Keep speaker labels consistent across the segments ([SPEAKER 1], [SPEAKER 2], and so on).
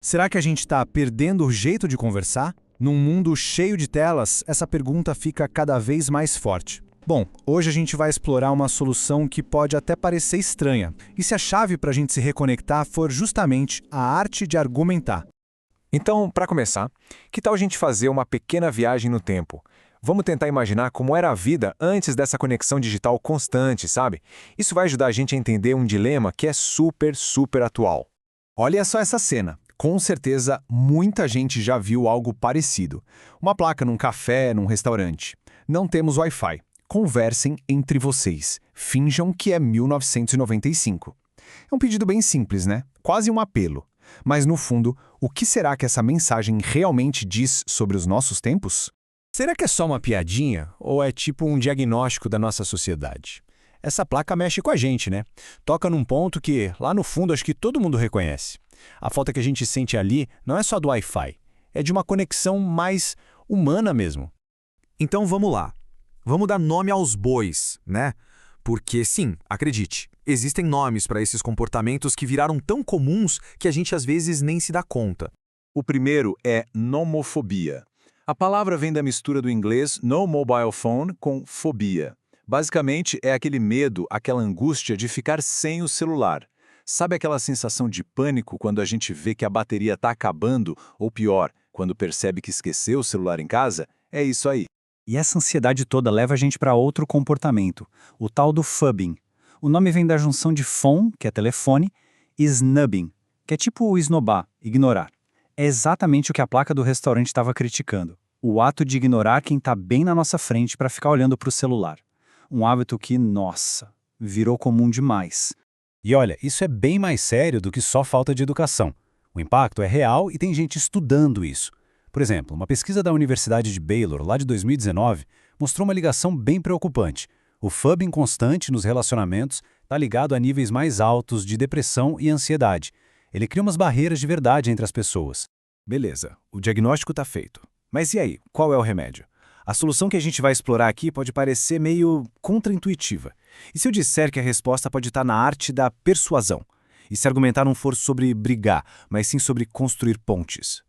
[SPEAKER 1] Será que a gente está perdendo o jeito de conversar? Num mundo cheio de telas, essa pergunta fica cada vez mais forte. Bom, hoje a gente vai explorar uma solução que pode até parecer estranha. E se a chave para a gente se reconectar for justamente a arte de argumentar?
[SPEAKER 2] Então, para começar, que tal a gente fazer uma pequena viagem no tempo? Vamos tentar imaginar como era a vida antes dessa conexão digital constante, sabe? Isso vai ajudar a gente a entender um dilema que é super atual.
[SPEAKER 3] Olha só essa cena. Com certeza, muita gente já viu algo parecido. Uma placa num café, num restaurante. Não temos Wi-Fi. Conversem entre vocês. Finjam que é 1995. É um pedido bem simples, né? Quase um apelo. Mas, no fundo, o que será que essa mensagem realmente diz sobre os nossos tempos?
[SPEAKER 4] Será que é só uma piadinha ou é tipo um diagnóstico da nossa sociedade? Essa placa mexe com a gente, né? Toca num ponto que, lá no fundo, acho que todo mundo reconhece. A falta que a gente sente ali não é só do Wi-Fi, é de uma conexão mais humana mesmo.
[SPEAKER 5] Então vamos lá. Vamos dar nome aos bois, né? Porque sim, acredite, existem nomes para esses comportamentos que viraram tão comuns que a gente às vezes nem se dá conta.
[SPEAKER 6] O primeiro é nomofobia. A palavra vem da mistura do inglês no mobile phone com fobia. Basicamente, é aquele medo, aquela angústia de ficar sem o celular. Sabe aquela sensação de pânico quando a gente vê que a bateria está acabando, ou pior, quando percebe que esqueceu o celular em casa? É isso aí.
[SPEAKER 7] E essa ansiedade toda leva a gente para outro comportamento, o tal do phubbing. O nome vem da junção de phone, que é telefone, e snubbing, que é tipo esnobar, ignorar. É exatamente o que a placa do restaurante estava criticando. O ato de ignorar quem está bem na nossa frente para ficar olhando para o celular. Um hábito que, nossa, virou comum demais.
[SPEAKER 4] E olha, isso é bem mais sério do que só falta de educação. O impacto é real e tem gente estudando isso. Por exemplo, uma pesquisa da Universidade de Baylor, lá de 2019, mostrou uma ligação bem preocupante. O phubbing constante nos relacionamentos está ligado a níveis mais altos de depressão e ansiedade. Ele cria umas barreiras de verdade entre as pessoas.
[SPEAKER 3] Beleza, o diagnóstico está feito. Mas e aí, qual é o remédio? A solução que a gente vai explorar aqui pode parecer meio contraintuitiva. E se eu disser que a resposta pode estar na arte da persuasão? E se argumentar não for sobre brigar, mas sim sobre construir pontes?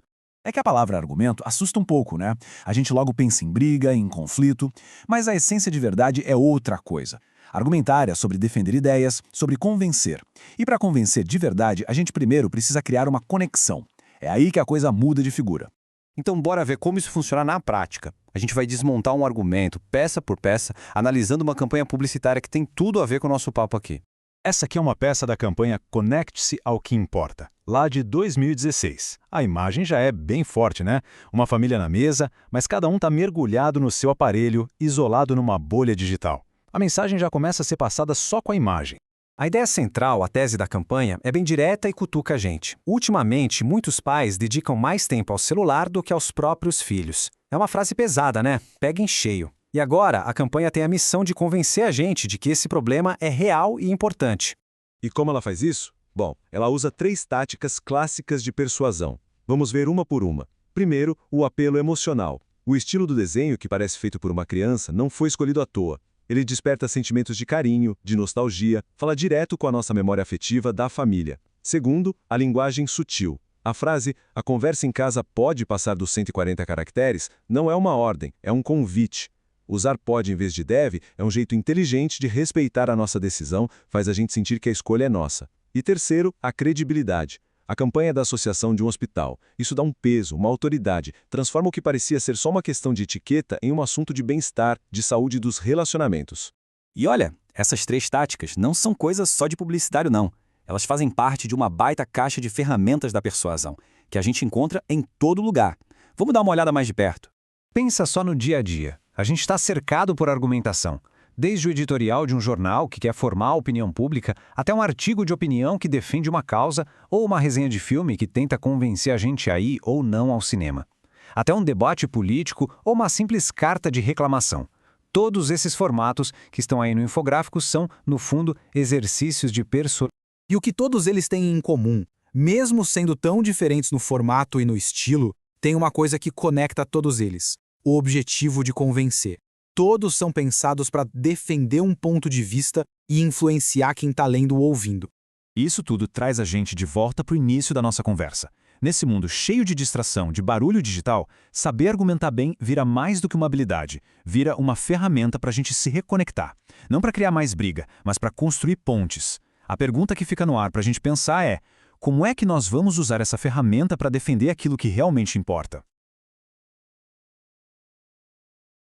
[SPEAKER 3] É que a palavra argumento assusta um pouco, né? A gente logo pensa em briga, em conflito, mas a essência de verdade é outra coisa. Argumentar é sobre defender ideias, sobre convencer. E para convencer de verdade, a gente primeiro precisa criar uma conexão. É aí que a coisa muda de figura.
[SPEAKER 8] Então bora ver como isso funciona na prática. A gente vai desmontar um argumento, peça por peça, analisando uma campanha publicitária que tem tudo a ver com o nosso papo aqui.
[SPEAKER 9] Essa aqui é uma peça da campanha Conecte-se ao que importa, lá de 2016. A imagem já é bem forte, né? Uma família na mesa, mas cada um está mergulhado no seu aparelho, isolado numa bolha digital. A mensagem já começa a ser passada só com a imagem.
[SPEAKER 5] A ideia central, a tese da campanha, é bem direta e cutuca a gente. Ultimamente, muitos pais dedicam mais tempo ao celular do que aos próprios filhos. É uma frase pesada, né? Pega em cheio. E agora, a campanha tem a missão de convencer a gente de que esse problema é real e importante.
[SPEAKER 6] E como ela faz isso? Bom, ela usa 3 táticas clássicas de persuasão. Vamos ver uma por uma. Primeiro, o apelo emocional. O estilo do desenho, que parece feito por uma criança, não foi escolhido à toa. Ele desperta sentimentos de carinho, de nostalgia, fala direto com a nossa memória afetiva da família. Segundo, a linguagem sutil. A frase, a conversa em casa pode passar dos 140 caracteres, não é uma ordem, é um convite. Usar pode em vez de deve é um jeito inteligente de respeitar a nossa decisão, faz a gente sentir que a escolha é nossa. E terceiro, a credibilidade. A campanha da associação de um hospital. Isso dá um peso, uma autoridade, transforma o que parecia ser só uma questão de etiqueta em um assunto de bem-estar, de saúde dos relacionamentos.
[SPEAKER 5] E olha, essas 3 táticas não são coisas só de publicitário, não. Elas fazem parte de uma baita caixa de ferramentas da persuasão, que a gente encontra em todo lugar. Vamos dar uma olhada mais de perto.
[SPEAKER 3] Pensa só no dia a dia. A gente está cercado por argumentação. Desde o editorial de um jornal que quer formar a opinião pública, até um artigo de opinião que defende uma causa, ou uma resenha de filme que tenta convencer a gente a ir ou não ao cinema. Até um debate político ou uma simples carta de reclamação. Todos esses formatos que estão aí no infográfico são, no fundo, exercícios de persuasão.
[SPEAKER 10] E o que todos eles têm em comum, mesmo sendo tão diferentes no formato e no estilo, tem uma coisa que conecta todos eles: o objetivo de convencer. Todos são pensados para defender um ponto de vista e influenciar quem está lendo ou ouvindo.
[SPEAKER 9] Isso tudo traz a gente de volta para o início da nossa conversa.
[SPEAKER 1] Nesse mundo cheio de distração, de barulho digital, saber argumentar bem vira mais do que uma habilidade, vira uma ferramenta para a gente se reconectar. Não para criar mais briga, mas para construir pontes. A pergunta que fica no ar para a gente pensar é: como é que nós vamos usar essa ferramenta para defender aquilo que realmente importa?